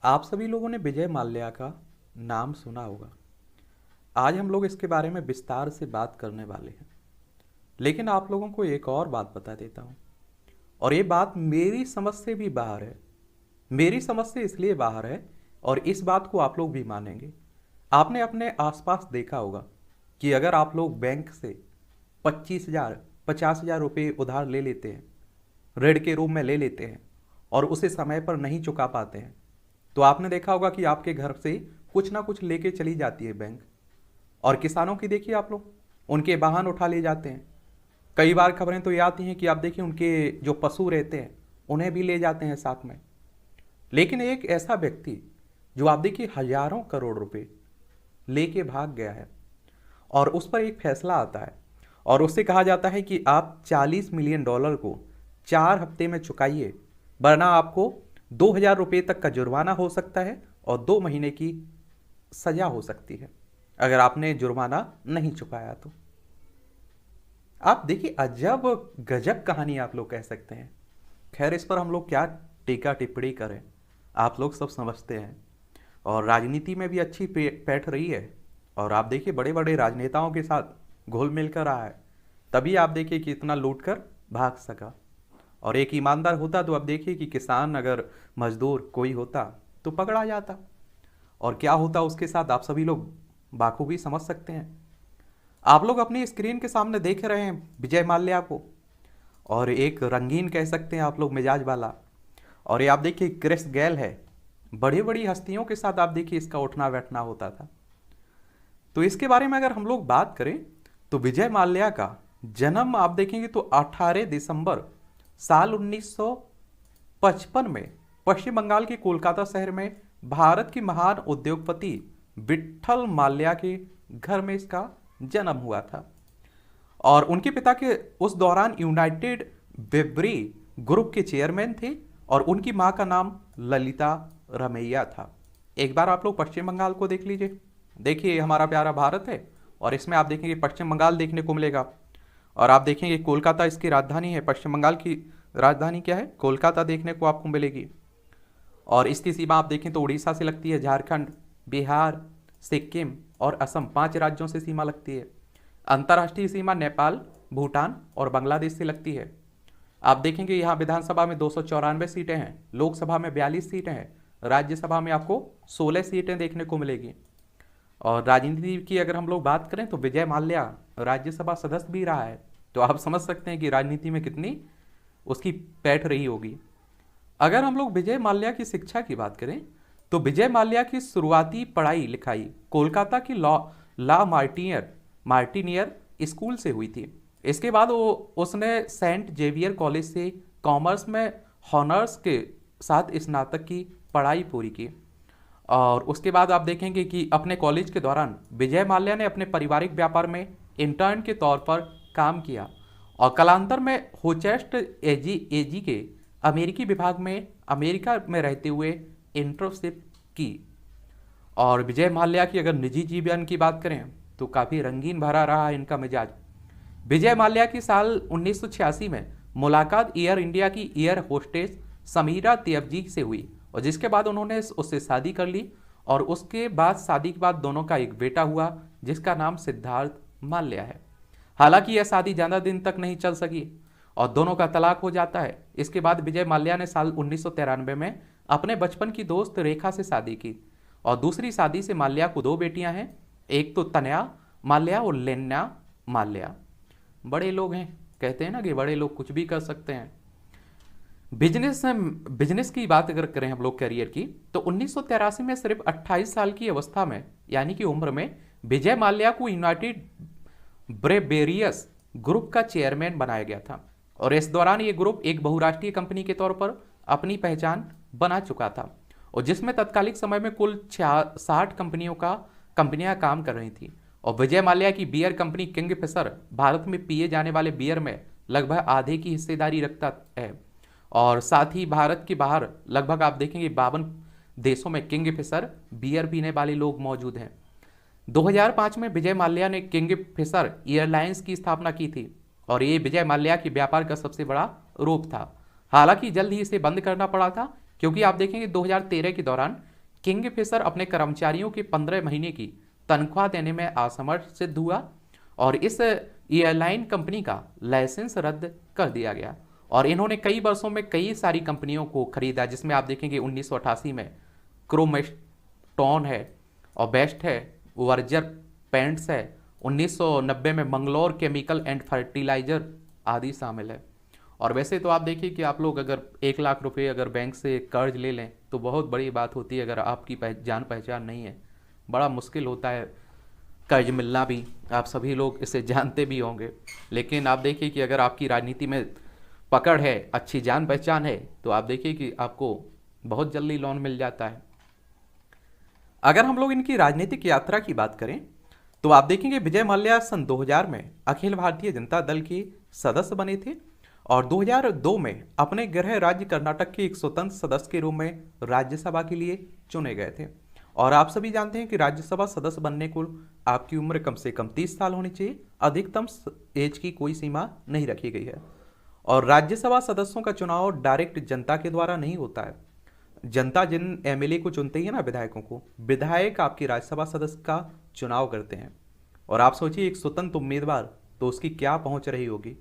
आप सभी लोगों ने विजय माल्या का नाम सुना होगा। आज हम लोग इसके बारे में विस्तार से बात करने वाले हैं। लेकिन आप लोगों को एक और बात बता देता हूँ, और ये बात मेरी समझ से भी बाहर है। मेरी समझ से इसलिए बाहर है, और इस बात को आप लोग भी मानेंगे। आपने अपने आसपास देखा होगा कि अगर आप लोग बैंक से 25,000 50,000 रुपये उधार ले लेते हैं, ऋण के रूप में ले लेते हैं, और उसे समय पर नहीं चुका पाते हैं, तो आपने देखा होगा कि आपके घर से कुछ ना कुछ लेके चली जाती है बैंक। और किसानों की देखिए आप लोग, उनके वाहन उठा ले जाते हैं। कई बार खबरें तो ये आती हैं कि आप देखिए उनके जो पशु रहते हैं उन्हें भी ले जाते हैं साथ में। लेकिन एक ऐसा व्यक्ति जो आप देखिए हजारों करोड़ रुपए लेके भाग गया है, और उस पर एक फैसला आता है और उससे कहा जाता है कि आप $40 मिलियन को 4 हफ्ते में चुकाइए, वरना आपको 2,000 रुपये तक का जुर्माना हो सकता है और 2 महीने की सजा हो सकती है अगर आपने जुर्माना नहीं चुकाया तो। आप देखिए, अजब गजब कहानी आप लोग कह सकते हैं। खैर, इस पर हम लोग क्या टीका टिप्पणी करें, आप लोग सब समझते हैं। और राजनीति में भी अच्छी पैठ रही है, और आप देखिए बड़े बड़े राजनेताओं के साथ घुल मिल कर रहा है, तभी आप देखिए कि इतना लूट कर भाग सका। और एक ईमानदार होता तो अब देखिए कि किसान अगर मजदूर कोई होता तो पकड़ा जाता, और क्या होता उसके साथ आप सभी लोग बाखूबी समझ सकते हैं। आप लोग अपनी स्क्रीन के सामने देख रहे हैं विजय माल्या को, और एक रंगीन कह सकते हैं आप लोग मिजाज वाला। और ये आप देखिए क्रिस गेल है, बड़ी बड़ी हस्तियों के साथ आप देखिए इसका उठना बैठना होता था। तो इसके बारे में अगर हम लोग बात करें तो विजय माल्या का जन्म आप देखेंगे तो 18 दिसंबर साल 1955 में पश्चिम बंगाल के कोलकाता शहर में भारत की महान उद्योगपति विट्ठल माल्या के घर में इसका जन्म हुआ था। और उनके पिता के उस दौरान यूनाइटेड ब्रेवरी ग्रुप के चेयरमैन थे, और उनकी मां का नाम ललिता रमैया था। एक बार आप लोग पश्चिम बंगाल को देख लीजिए। देखिए हमारा प्यारा भारत है, और इसमें आप देखेंगे पश्चिम बंगाल देखने को मिलेगा। और आप देखेंगे कोलकाता इसकी राजधानी है। पश्चिम बंगाल की राजधानी क्या है? कोलकाता देखने को आपको मिलेगी। और इसकी सीमा आप देखें तो उड़ीसा से लगती है, झारखंड, बिहार, सिक्किम और असम 5 राज्यों से सीमा लगती है। अंतर्राष्ट्रीय सीमा नेपाल, भूटान और बांग्लादेश से लगती है। आप देखेंगे यहाँ विधानसभा में 294 सीटें हैं, लोकसभा में 42 सीटें हैं, राज्यसभा में आपको 16 सीटें देखने को मिलेगी। और राजनीति की अगर हम लोग बात करें तो विजय माल्या राज्यसभा सदस्य भी रहा है, तो आप समझ सकते हैं कि राजनीति में कितनी उसकी पैठ रही होगी। अगर हम लोग विजय माल्या की शिक्षा की बात करें तो विजय माल्या की शुरुआती पढ़ाई लिखाई कोलकाता की ला मार्टिनियर स्कूल से हुई थी। इसके बाद उसने सेंट जेवियर कॉलेज से कॉमर्स में हॉनर्स के साथ स्नातक की पढ़ाई पूरी की। और उसके बाद आप देखेंगे कि अपने कॉलेज के दौरान विजय माल्या ने अपने पारिवारिक व्यापार में इंटर्न के तौर पर काम किया, और कालांतर में होचेस्ट एजी के अमेरिकी विभाग में अमेरिका में रहते हुए इंटर्नशिप की। और विजय माल्या की अगर निजी जीवन की बात करें तो काफ़ी रंगीन भरा रहा इनका मिजाज। विजय माल्या की साल 1986 में मुलाकात एयर इंडिया की एयर होस्टेस समीरा त्याबजी से हुई, और जिसके बाद उन्होंने उससे शादी कर ली। और उसके बाद शादी के बाद दोनों का एक बेटा हुआ जिसका नाम सिद्धार्थ माल्या है। हालांकि यह शादी ज़्यादा दिन तक नहीं चल सकी और दोनों का तलाक हो जाता है। इसके बाद विजय माल्या ने साल 1993 में अपने बचपन की दोस्त रेखा से शादी की, और दूसरी शादी से माल्या को 2 बेटियां हैं, एक तो तनया माल्या और लेन्या माल्या। बड़े लोग हैं, कहते हैं ना कि बड़े लोग कुछ भी कर सकते हैं। बिजनेस की बात अगर करें हम लोग करियर की, तो 1983 में सिर्फ 28 साल की अवस्था में यानी कि उम्र में विजय माल्या को यूनाइटेड ब्रेवेरियस ग्रुप का चेयरमैन बनाया गया था। और इस दौरान ये ग्रुप एक बहुराष्ट्रीय कंपनी के तौर पर अपनी पहचान बना चुका था, और जिसमें तत्कालिक समय में कुल 60 कंपनियां काम कर रही थी। और विजय माल्या की बियर कंपनी किंगफिशर भारत में पिए जाने वाले बियर में लगभग आधे की हिस्सेदारी रखता है, और साथ ही भारत के बाहर लगभग आप देखेंगे 52 देशों में किंगफिशर बियर पीने वाले लोग मौजूद हैं। 2005 में विजय माल्या ने किंगफिशर एयरलाइंस की स्थापना की थी, और ये विजय माल्या के व्यापार का सबसे बड़ा रूप था। हालांकि जल्द ही इसे बंद करना पड़ा था, क्योंकि आप देखेंगे 2013 के दौरान किंगफिशर अपने कर्मचारियों की 15 महीने की तनख्वाह देने में असमर्थ सिद्ध हुआ और इस एयरलाइन कंपनी का लाइसेंस रद्द कर दिया गया। और इन्होंने कई वर्षों में कई सारी कंपनियों को खरीदा, जिसमें आप देखेंगे 1988 में क्रोमेस्टोन है और बेस्ट है, वर्जर पेंट्स है, 1990 में मंगलोर केमिकल एंड फर्टिलाइजर आदि शामिल है। और वैसे तो आप देखिए कि आप लोग अगर 1 लाख रुपए अगर बैंक से कर्ज ले लें तो बहुत बड़ी बात होती है। अगर आपकी जान पहचान नहीं है, बड़ा मुश्किल होता है कर्ज मिलना भी, आप सभी लोग इसे जानते भी होंगे। लेकिन आप देखिए कि अगर आपकी राजनीति में पकड़ है, अच्छी जान पहचान है, तो आप देखिए कि आपको बहुत जल्दी लोन मिल जाता है। अगर हम लोग इनकी राजनीतिक यात्रा की बात करें तो आप देखेंगे विजय माल्या सन 2000 में अखिल भारतीय जनता दल के सदस्य बने थे और 2002 में अपने गृह राज्य कर्नाटक के एक स्वतंत्र सदस्य के रूप में राज्यसभा के लिए चुने गए थे। और आप सभी जानते हैं कि राज्यसभा सदस्य बनने को आपकी उम्र कम से कम 30 साल होनी चाहिए, अधिकतम एज की कोई सीमा नहीं रखी गई है। और राज्यसभा सदस्यों का चुनाव डायरेक्ट जनता के द्वारा नहीं होता है। जनता जिन एमएलए को चुनती है ना, विधायकों को, विधायक आपके राज्यसभा सदस्य का चुनाव करते हैं। और आप सोचिए एक स्वतंत्र उम्मीदवार, तो उसकी क्या पहुंच रही होगी।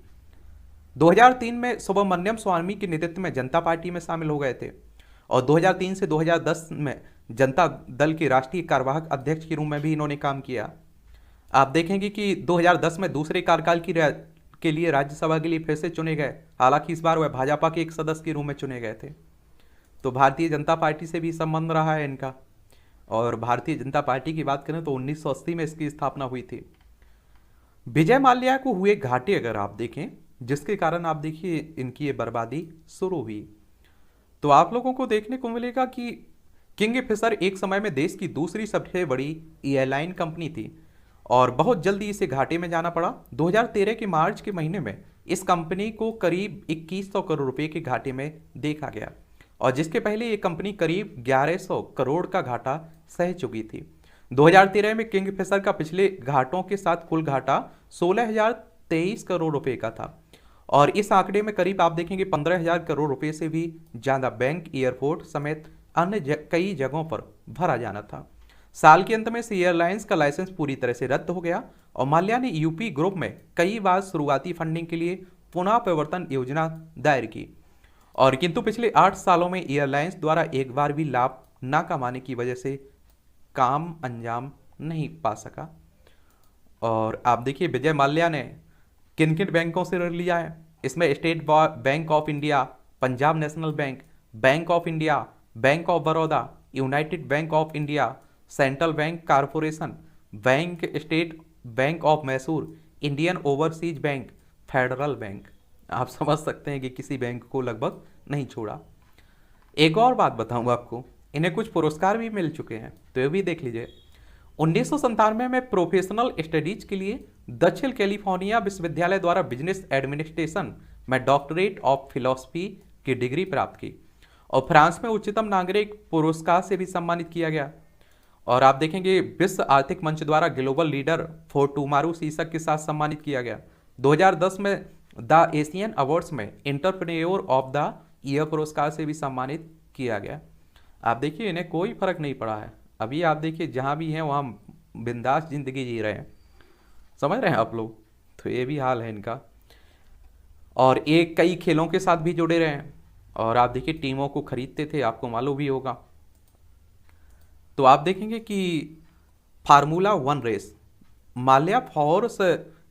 2003 में सुब्रमण्यम स्वामी के नेतृत्व में जनता पार्टी में शामिल हो गए थे और 2003 से 2010 में जनता दल के राष्ट्रीय कार्यवाहक अध्यक्ष के रूप में भी इन्होंने काम किया। आप देखेंगे कि 2010 में दूसरे कार्यकाल के लिए राज्यसभा के लिए फिर से चुने गए, हालांकि इस बार वह भाजपा के एक सदस्य के रूप में चुने गए थे। तो भारतीय जनता पार्टी से भी संबंध रहा है इनका। और भारतीय जनता पार्टी की बात करें तो 1980 में इसकी स्थापना हुई थी। विजय माल्या को हुए घाटे अगर आप देखें, जिसके कारण आप देखिए इनकी ये बर्बादी शुरू हुई, तो आप लोगों को देखने को मिलेगा कि किंगफिशर एक समय में देश की दूसरी सबसे बड़ी एयरलाइन कंपनी थी और बहुत जल्दी इसे घाटे में जाना पड़ा। 2013 के मार्च के महीने में इस कंपनी को करीब 2100 करोड़ रुपए के घाटे में देखा गया और जिसके पहले ये कंपनी करीब 1100 करोड़ का घाटा सह चुकी थी। 2013 में किंगफिशर का पिछले घाटों के साथ कुल घाटा 16,023 करोड़ रुपए का था और इस आंकड़े में करीब आप देखेंगे 15,000 करोड़ रुपए से भी ज्यादा बैंक, एयरपोर्ट समेत अन्य कई जगहों पर भरा जाना था। साल के अंत में इस एयरलाइंस का लाइसेंस पूरी तरह से रद्द हो गया और माल्या ने यूपी ग्रुप में कई बार शुरुआती फंडिंग के लिए पुनः प्रवर्तन योजना दायर की और किंतु पिछले 8 सालों में एयरलाइंस द्वारा एक बार भी लाभ न कमाने की वजह से काम अंजाम नहीं पा सका। और आप देखिए विजय माल्या ने किन किन बैंकों से ऋण लिया है। इसमें state bank of India, Punjab national bank, bank of India, bank of Baroda, United bank of India, central bank corporation bank, state bank of Mysore, Indian overseas bank, federal bank. आप समझ सकते हैं कि किसी बैंक को लगभग नहीं छोड़ा। एक और बात बताऊंगा आपको, इन्हें कुछ पुरस्कार भी मिल चुके हैं, तो ये भी देख लीजिए। 1997 में प्रोफेशनल स्टडीज के लिए दक्षिण कैलिफोर्निया विश्वविद्यालय द्वारा बिजनेस एडमिनिस्ट्रेशन में डॉक्टरेट ऑफ फिलॉसफी की डिग्री प्राप्त की और फ्रांस में उच्चतम नागरिक पुरस्कार से भी सम्मानित किया गया। और आप देखेंगे विश्व आर्थिक मंच द्वारा ग्लोबल लीडर फॉर टुमारो शीर्षक के साथ सम्मानित किया गया। 2010 में द एशियन अवार्ड्स में एंटरप्रेन्योर ऑफ द ईयर पुरस्कार से भी सम्मानित किया गया। आप देखिए इन्हें कोई फर्क नहीं पड़ा है। अभी आप देखिए जहाँ भी हैं वहाँ बिंदास जिंदगी जी रहे हैं, समझ रहे हैं आप लोग। तो ये भी हाल है इनका। और एक कई खेलों के साथ भी जुड़े रहे हैं और आप देखिए टीमों को खरीदते थे, आपको मालूम भी होगा। तो आप देखेंगे कि formula 1 race, Mallya Force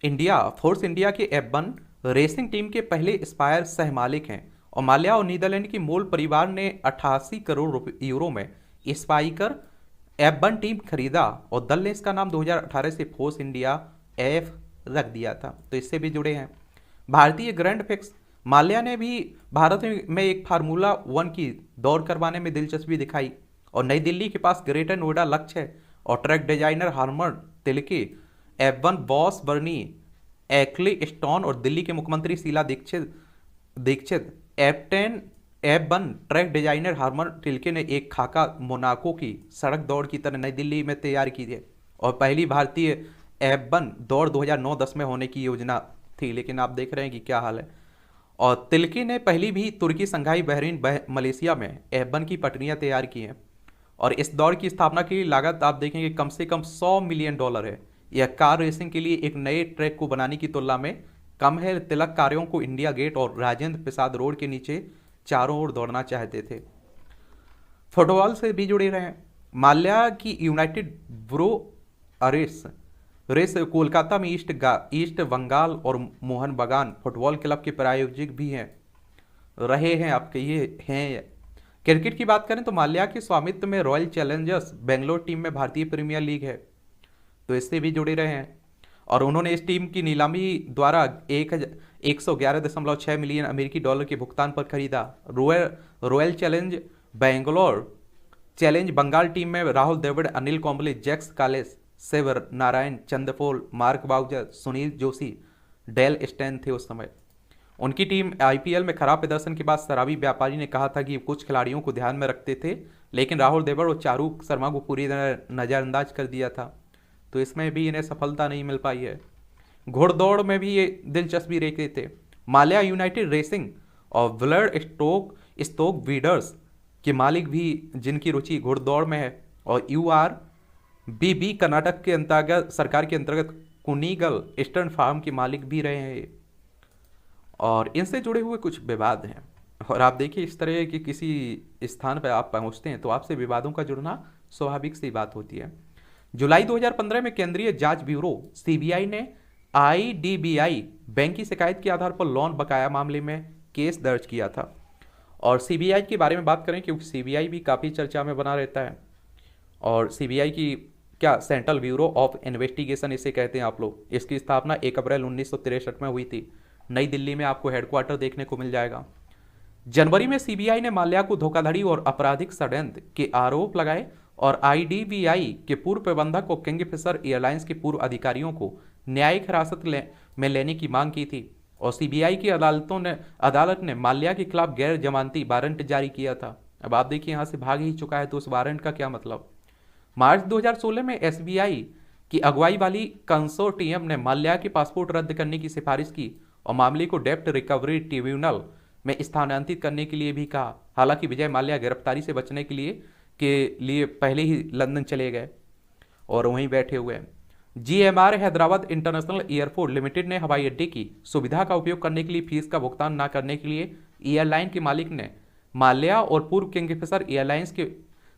India के F1 रेसिंग टीम के पहले स्पायर सह मालिक हैं और माल्या और नीदरलैंड की मूल परिवार ने 88 करोड़ यूरो में स्पाइकर F1 टीम खरीदा और दल ने इसका नाम 2018 से फोर्स इंडिया F रख दिया था। तो इससे भी जुड़े हैं। भारतीय ग्रैंड फिक्स, माल्या ने भी भारत में एक फार्मूला 1 की दौड़ करवाने में दिलचस्पी दिखाई और नई दिल्ली के पास ग्रेटर नोएडा लक्ष्य है और track designer Hermann Tilke, F1 boss Bernie Ecclestone और दिल्ली के मुख्यमंत्री Sheila Dikshit F1 track designer Hermann Tilke ने एक खाका मोनाको की सड़क दौड़ की तरह नई दिल्ली में तैयार की थी और पहली भारतीय F1 दौड़ 2009-10 में होने की योजना थी, लेकिन आप देख रहे हैं कि क्या हाल है। और तिलकी ने पहली भी तुर्की, संघाई, बहरीन, मलेशिया में F1 की पटरियां तैयार की हैं और इस दौड़ की स्थापना की लागत आप देखेंगे कम से कम $100 मिलियन है। यह कार रेसिंग के लिए एक नए ट्रैक को बनाने की तुलना में कम है। तिलक कारों को इंडिया गेट और राजेंद्र प्रसाद रोड के नीचे चारों ओर दौड़ना चाहते थे। फुटबॉल से भी जुड़े रहे। माल्या की यूनाइटेड ब्रो अरेस रेस कोलकाता में ईस्ट बंगाल और मोहन बगान फुटबॉल क्लब के प्रायोजक भी हैं रहे हैं। आपके ये हैं। क्रिकेट की बात करें तो माल्या के स्वामित्व में रॉयल चैलेंजर्स बेंगलोर टीम में भारतीय प्रीमियर लीग है, तो इससे भी जुड़े रहे हैं। और उन्होंने इस टीम की नीलामी द्वारा 111.6 मिलियन अमेरिकी डॉलर के भुगतान पर खरीदा। रॉयल चैलेंज बंगाल टीम में Rahul Dravid, Anil Kumble, Jacques Kallis, Shivnarine, Chanderpaul, Mark Boucher, Sunil Joshi, Dale Steyn थे उस समय। उनकी टीम आईपीएल में खराब प्रदर्शन के बाद शराबी व्यापारी ने कहा था कि कुछ खिलाड़ियों को ध्यान में रखते थे, लेकिन राहुल द्रविड़ और चारू शर्मा को पूरी तरह नज़रअंदाज कर दिया था, तो इसमें भी इन्हें सफलता नहीं मिल पाई है। घोड़दौड़ में भी ये दिलचस्पी रखते थे। माल्या यूनाइटेड रेसिंग और ब्लड स्टोक ब्रीडर्स के मालिक भी, जिनकी रुचि घुड़दौड़ में है, और URBB कर्नाटक के अंतर्गत सरकार के अंतर्गत कुनीगल ईस्टर्न फार्म के मालिक भी रहे हैं। और इनसे जुड़े हुए कुछ विवाद हैं। और आप देखिए इस तरह के किसी स्थान पर आप पहुंचते हैं तो आपसे विवादों का जुड़ना स्वाभाविक सी बात होती है। जुलाई 2015 में केंद्रीय जांच ब्यूरो CBI ने IDBI बैंक की शिकायत के आधार पर लोन बकाया मामले में केस दर्ज किया था। और CBI के बारे में बात करें, क्योंकि CBI भी काफ़ी चर्चा में बना रहता है। और CBI की क्या, सेंट्रल ब्यूरो ऑफ इन्वेस्टिगेशन इसे कहते हैं आप लोग। इसकी स्थापना 1 अप्रैल 1963 में हुई थी। नई दिल्ली में आपको हेडक्वार्टर देखने को मिल जाएगा। जनवरी में CBI ने माल्या को धोखाधड़ी और आपराधिक षड्यंत्र के आरोप लगाए और IDBI के पूर्व प्रबंधक और किंगफिशर एयरलाइंस के पूर्व अधिकारियों को न्यायिक हिरासत में लेने की मांग की थी। और CBI की अदालत ने माल्या के खिलाफ गैर जमानती वारंट जारी किया था। अब आप देखिए यहाँ से भाग ही चुका है, तो उस वारंट का क्या मतलब। मार्च 2016 में SBI की अगुवाई वाली कंसोर्टियम ने माल्या के पासपोर्ट रद्द करने की सिफारिश की और मामले को डेप्ट रिकवरी ट्रिब्यूनल में स्थानांतरित करने के लिए भी कहा। हालांकि विजय माल्या गिरफ्तारी से बचने के लिए पहले ही लंदन चले गए और वहीं बैठे हुए हैं। GMR Hyderabad international airport limited ने हवाई अड्डे की सुविधा का उपयोग करने के लिए फीस का भुगतान न करने के लिए एयरलाइन के मालिक ने माल्या और पूर्व किंगफिशर एयरलाइंस के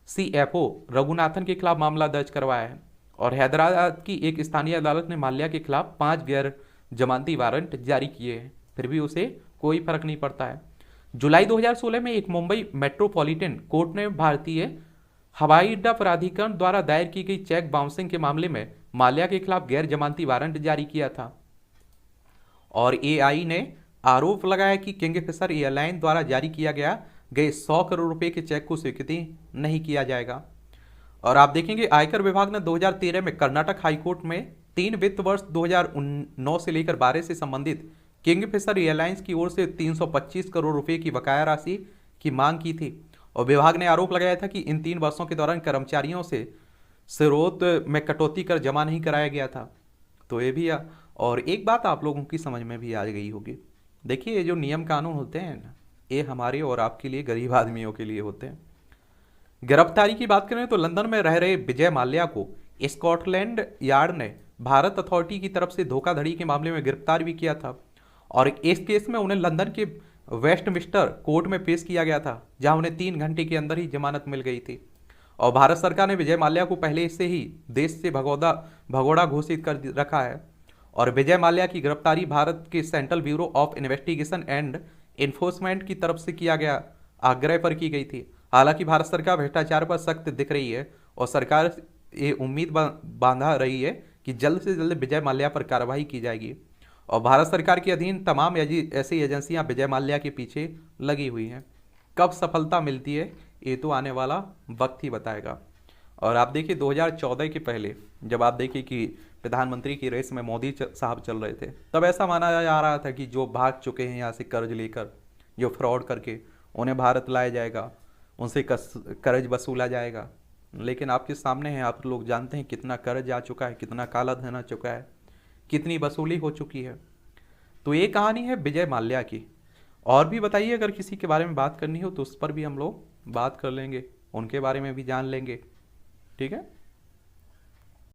CFO रघुनाथन के खिलाफ मामला दर्ज करवाया है। और हैदराबाद की एक स्थानीय अदालत ने माल्या के खिलाफ 5 गैर जमानती वारंट जारी किए हैं, फिर भी उसे कोई फर्क नहीं पड़ता है। जुलाई 2016 में एक मुंबई मेट्रोपॉलिटन कोर्ट ने भारतीय हवाई अड्डा प्राधिकरण द्वारा दायर की गई चेक बाउंसिंग के मामले में माल्या के खिलाफ गैर जमानती वारंट जारी किया था। और AI ने आरोप लगाया कि किंगफिशर एयरलाइन द्वारा जारी किया गए 100 करोड़ रुपए के चेक को स्वीकृति नहीं किया जाएगा। और आप देखेंगे आयकर विभाग ने 2013 में कर्नाटक हाईकोर्ट में 3 वित्त वर्ष 2009 से लेकर 12 से संबंधित किंगफिशर एयरलाइंस की ओर से 325 करोड़ रुपए की बकाया राशि की मांग की थी। और विभाग ने आरोप लगाया था कि इन 3 वर्षों के दौरान कर्मचारियों से स्रोत में कटौती कर जमा नहीं कराया गया था। तो ये भी और एक बात आप लोगों की समझ में भी आ गई होगी। देखिए ये जो नियम कानून होते हैं ना, ये हमारे और आपके लिए, गरीब आदमियों के लिए होते हैं। गिरफ्तारी की बात करें तो लंदन में रह रहे विजय माल्या को स्कॉटलैंड यार्ड ने भारत अथॉरिटी की तरफ से धोखाधड़ी के मामले में गिरफ्तार भी किया था। और इस केस में उन्हें लंदन के वेस्टमिंस्टर कोर्ट में पेश किया गया था, जहां उन्हें 3 घंटे के अंदर ही जमानत मिल गई थी। और भारत सरकार ने विजय माल्या को पहले से ही देश से भगोड़ा घोषित कर रखा है। और विजय माल्या की गिरफ्तारी भारत के central bureau of investigation and enforcement की तरफ से किया गया आग्रह पर की गई थी। हालांकि भारत सरकार भ्रष्टाचार पर सख्त दिख रही है और सरकार ये उम्मीद बांधा रही है कि जल्द से जल्द विजय माल्या पर कार्रवाई की जाएगी। और भारत सरकार के अधीन तमाम ऐसी एजेंसियां विजय माल्या के पीछे लगी हुई हैं। कब सफलता मिलती है ये तो आने वाला वक्त ही बताएगा। और आप देखिए 2014 के पहले जब आप देखिए कि प्रधानमंत्री की रेस में मोदी साहब चल रहे थे, तब ऐसा माना जा रहा था कि जो भाग चुके हैं यहाँ से कर्ज लेकर, जो फ्रॉड करके, उन्हें भारत लाया जाएगा, उनसे कर्ज वसूला जाएगा। लेकिन आपके सामने है, आप लोग जानते हैं कितना कर्ज आ चुका है, कितना काला धन आ चुका है, कितनी वसूली हो चुकी है। तो ये कहानी है विजय माल्या की। और भी बताइए, अगर किसी के बारे में बात करनी हो तो उस पर भी हम लोग बात कर लेंगे। उनके बारे में भी जान लेंगे। ठीक है।